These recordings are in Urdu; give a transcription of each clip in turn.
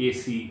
AC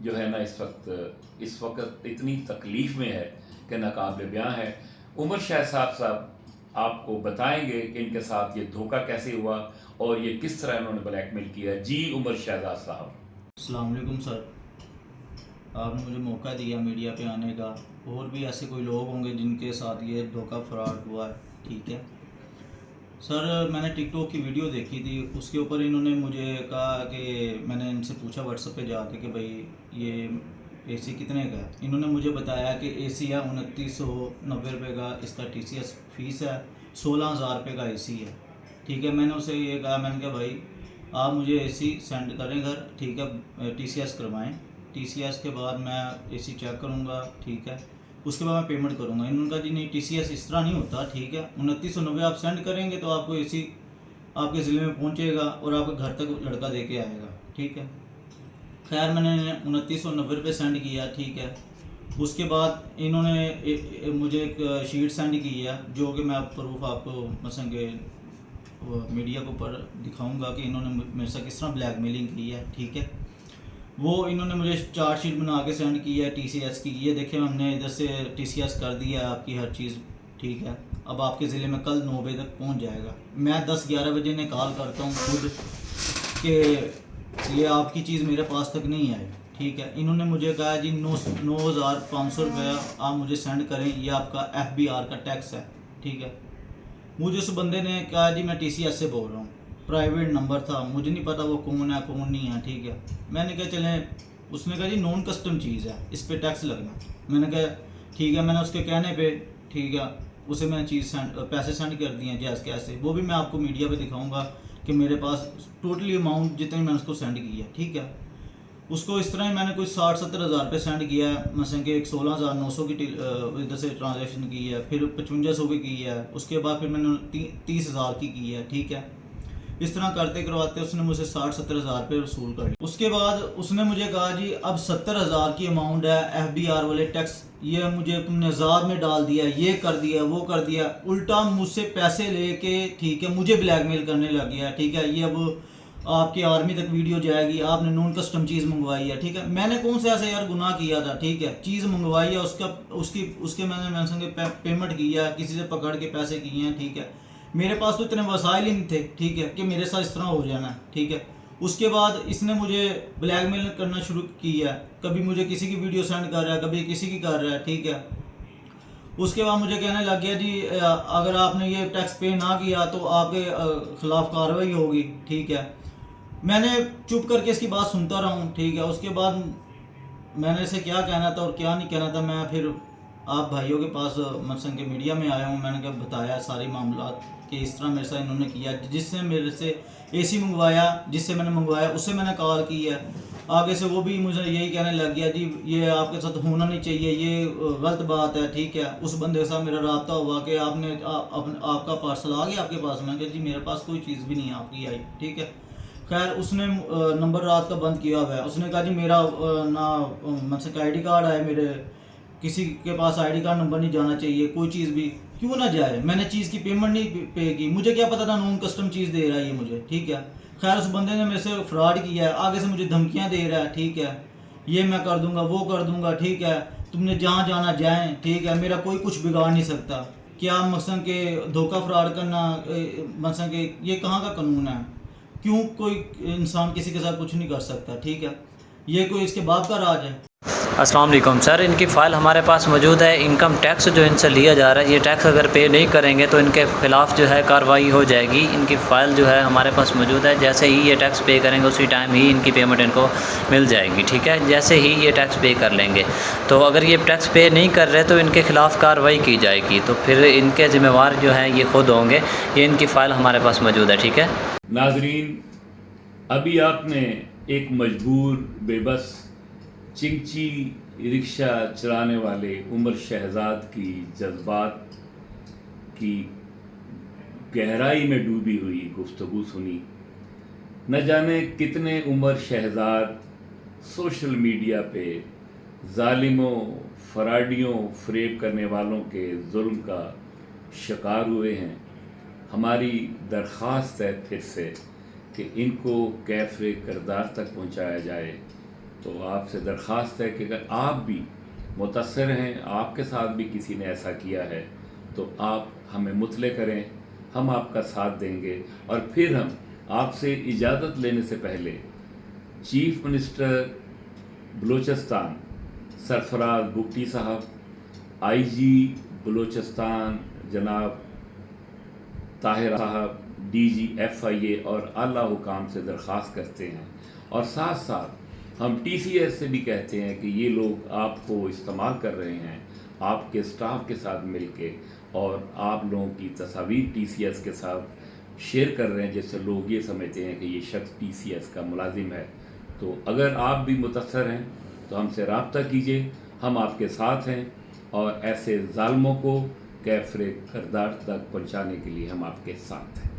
جو ہے نا اس وقت اتنی تکلیف میں ہے کہ ناقابل بیاں ہے۔ عمر شہزاد صاحب آپ کو بتائیں گے کہ ان کے ساتھ یہ دھوکہ کیسے ہوا اور یہ کس طرح انہوں نے بلیک میل کیا۔ جی عمر شہزاد صاحب۔ السلام علیکم سر، آپ نے مجھے موقع دیا میڈیا پہ آنے کا۔ اور بھی ایسے کوئی لوگ ہوں گے جن کے ساتھ یہ دھوکہ فراڈ ہوا ہے، ٹھیک ہے سر۔ میں نے ٹک ٹاک کی ویڈیو دیکھی تھی، اس کے اوپر انہوں نے مجھے کہا کہ میں نے ان سے پوچھا واٹس ایپ پہ جا کے کہ بھائی یہ اے سی کتنے کا ہے۔ انہوں نے مجھے بتایا کہ اے سی ہے 2990 روپے کا، اس کا ٹی سی ایس فیس ہے 16,000 روپے کا اے سی ہے، ٹھیک ہے۔ میں نے اسے یہ کہا، میں نے کہا بھائی آپ مجھے اے سی سینڈ کریں گھر، ٹھیک ہے، ٹی سی ایس کروائیں، ٹی سی ایس کے بعد میں اے سی چیک کروں گا، ٹھیک ہے، اس کے بعد میں پیمنٹ کروں گا۔ انہوں نے کہا جی نہیں، ٹی سی ایس اس طرح نہیں ہوتا، ٹھیک ہے، 2990 آپ سینڈ کریں گے تو آپ کو اے سی آپ کے ضلع میں پہنچے گا اور آپ کے گھر تک لڑکا دے کے آئے گا، ٹھیک ہے۔ خیر میں نے 2990 روپے سینڈ کیا، ٹھیک ہے۔ اس کے بعد انہوں نے مجھے ایک شیٹ سینڈ کی ہے جو کہ میں پروف آپ کو مثلا کہ میڈیا کے اوپر دکھاؤں گا کہ انہوں نے میرے سے کس طرح بلیک میلنگ کی ہے، ٹھیک ہے۔ وہ انہوں نے مجھے چارٹ شیٹ بنا کے سینڈ کی ہے ٹی سی ایس کی، یہ دیکھیں ہم نے ادھر سے ٹی سی ایس کر دی ہے آپ کی ہر چیز، ٹھیک ہے۔ اب آپ کے ضلع میں کل 9 بجے تک پہنچ جائے گا۔ میں 10-11 بجے نے کال کرتا ہوں خود کہ یہ آپ کی چیز میرے پاس تک نہیں آئی، ٹھیک ہے۔ انہوں نے مجھے کہا جی 9,500 روپیہ آپ مجھے سینڈ کریں، یہ آپ کا FBR کا ٹیکس ہے، ٹھیک ہے۔ مجھے اس بندے نے کہا جی میں ٹی سی ایس سے بول رہا ہوں، پرائیویٹ نمبر تھا، مجھے نہیں پتا وہ کون ہے کون نہیں ہے، ٹھیک ہے۔ میں نے کہا چلیں، اس نے کہا جی نان کسٹم چیز ہے، اس پہ ٹیکس لگنا۔ میں نے کہا ٹھیک ہے، میں نے اس کے کہنے پہ، ٹھیک ہے، اسے میں نے پیسے سینڈ کر دیے ہیں جیز کیسے، وہ بھی میں آپ کو میڈیا پہ دکھاؤں گا کہ میرے پاس ٹوٹلی اماؤنٹ جتنے میں نے اس کو سینڈ کی ہے، ٹھیک ہے۔ اس کو اس طرح ہی میں نے کوئی 60-70 ہزار روپے سینڈ کیا ہے، مثلا کہ ایک 16,900 کی ادھر سے ٹرانزیکشن کی ہے، پھر 5500 کی ہے، اس کے بعد پھر میں نے 30,000 کی ہے، ٹھیک ہے۔ اس طرح کرتے کرواتے اس نے مجھے 60-70 ہزار روپے وصول کر لیا۔ اس کے بعد اس نے مجھے کہا جی اب 70,000 کی اماؤنٹ ہے FBR والے ٹیکس، یہ مجھے تم نے زاد میں ڈال دیا، یہ کر دیا، وہ کر دیا، الٹا مجھ سے پیسے لے کے، ٹھیک ہے، مجھے بلیک میل کرنے لگ گیا، ٹھیک ہے۔ یہ اب آپ کی آرمی تک ویڈیو جائے گی، آپ نے نون کسٹم چیز منگوائی ہے، ٹھیک ہے۔ میں نے کون سے ایسے یار گناہ کیا تھا، ٹھیک ہے، چیز منگوائی ہے، اس کے میں نے سنگے پیمنٹ کی ہے، کسی سے پکڑ کے پیسے کیے ہیں، ٹھیک ہے۔ میرے پاس تو اتنے وسائل ہی نہیں تھے، ٹھیک ہے، کہ میرے ساتھ اس طرح ہو جانا ہے، ٹھیک ہے۔ اس کے بعد اس نے مجھے بلیک میل کرنا شروع کی ہے، کبھی مجھے کسی کی ویڈیو سینڈ کر رہا ہے، کبھی کسی کی کر رہا ہے، ٹھیک ہے۔ اس کے بعد مجھے کہنے لگ گیا جی اگر آپ نے یہ ٹیکس پے نہ کیا تو آپ کے خلاف کارروائی ہوگی، ٹھیک ہے۔ میں نے چپ کر کے اس کی بات سنتا رہا ہوں، ٹھیک ہے۔ اس کے بعد میں نے اسے کیا کہنا تھا اور کیا نہیں کہنا تھا، میں پھر آپ بھائیوں کے پاس مثلا کہ میڈیا میں آیا ہوں، میں نے کہا بتایا سارے معاملات کہ اس طرح میرے ساتھ انہوں نے کیا، جس نے میرے سے اے سی منگوایا، جس سے میں نے منگوایا اس سے میں نے کال کی ہے، آگے سے وہ بھی مجھے یہی کہنے لگ گیا جی یہ آپ کے ساتھ ہونا نہیں چاہیے، یہ غلط بات ہے، ٹھیک ہے۔ اس بندے کے ساتھ میرا رابطہ ہوا کہ آپ کا پارسل آ گیا آپ کے پاس، میں نے کہا جی میرے پاس کوئی چیز بھی نہیں آپ کی آئی، ٹھیک ہے۔ خیر اس نے نمبر رات کا بند کیا ہوا ہے، اس نے کہا جی میرا نہ مثلا کہ ID کارڈ ہے، میرے کسی کے پاس ID کارڈ نمبر نہیں جانا چاہیے، کوئی چیز بھی کیوں نہ جائے، میں نے چیز کی پیمنٹ نہیں پے کی، مجھے کیا پتا تھا نون کسٹم چیز دے رہا ہے یہ مجھے، ٹھیک ہے۔ خیر اس بندے نے میرے سے فراڈ کیا ہے، آگے سے مجھے دھمکیاں دے رہا ہے، ٹھیک ہے، یہ میں کر دوں گا، وہ کر دوں گا، ٹھیک ہے، تم نے جہاں جانا جائیں، ٹھیک ہے، میرا کوئی کچھ بگاڑ نہیں سکتا۔ کیا مثلا کہ دھوکہ فراڈ کرنا مثلا کہ یہ کہاں کا قانون ہے؟ کیوں کوئی انسان کسی کے ساتھ کچھ نہیں کر سکتا، ٹھیک ہے، یہ کوئی اس کے باپ کا راج ہے؟ السلام علیکم سر، ان کی فائل ہمارے پاس موجود ہے۔ انکم ٹیکس جو ان سے لیا جا رہا ہے، یہ ٹیکس اگر پے نہیں کریں گے تو ان کے خلاف جو ہے کارروائی ہو جائے گی۔ ان کی فائل جو ہے ہمارے پاس موجود ہے، جیسے ہی یہ ٹیکس پے کریں گے اسی ٹائم ہی ان کی پیمنٹ ان کو مل جائے گی، ٹھیک ہے، جیسے ہی یہ ٹیکس پے کر لیں گے۔ تو اگر یہ ٹیکس پے نہیں کر رہے تو ان کے خلاف کارروائی کی جائے گی، تو پھر ان کے ذمہ وار جو ہیں یہ خود ہوں گے۔ یہ ان کی فائل ہمارے پاس موجود ہے، ٹھیک ہے۔ ناظرین، ابھی آپ نے ایک مجبور بے بس چنگچی رکشہ چلانے والے عمر شہزاد کی جذبات کی گہرائی میں ڈوبی ہوئی گفتگو سنی۔ نہ جانے کتنے عمر شہزاد سوشل میڈیا پہ ظالموں، فراڈیوں، فریب کرنے والوں کے ظلم کا شکار ہوئے ہیں۔ ہماری درخواست ہے پھر سے کہ ان کو کیف کردار تک پہنچایا جائے تو آپ سے درخواست ہے کہ اگر آپ بھی متاثر ہیں، آپ کے ساتھ بھی کسی نے ایسا کیا ہے، تو آپ ہمیں مطلع کریں، ہم آپ کا ساتھ دیں گے، اور پھر ہم آپ سے اجازت لینے سے پہلے چیف منسٹر بلوچستان سرفراز بگٹی صاحب، آئی جی بلوچستان جناب طاہر صاحب، ڈی جی ایف آئی اے اور اعلیٰ حکام سے درخواست کرتے ہیں، اور ساتھ ساتھ ہم ٹی سی ایس سے بھی کہتے ہیں کہ یہ لوگ آپ کو استعمال کر رہے ہیں آپ کے اسٹاف کے ساتھ مل کے، اور آپ لوگوں کی تصاویر ٹی سی ایس کے ساتھ شیئر کر رہے ہیں، جس سے لوگ یہ سمجھتے ہیں کہ یہ شخص ٹی سی ایس کا ملازم ہے۔ تو اگر آپ بھی متاثر ہیں تو ہم سے رابطہ کیجئے، ہم آپ کے ساتھ ہیں، اور ایسے ظالموں کو کیفر کردار تک پہنچانے کے لیے ہم آپ کے ساتھ ہیں۔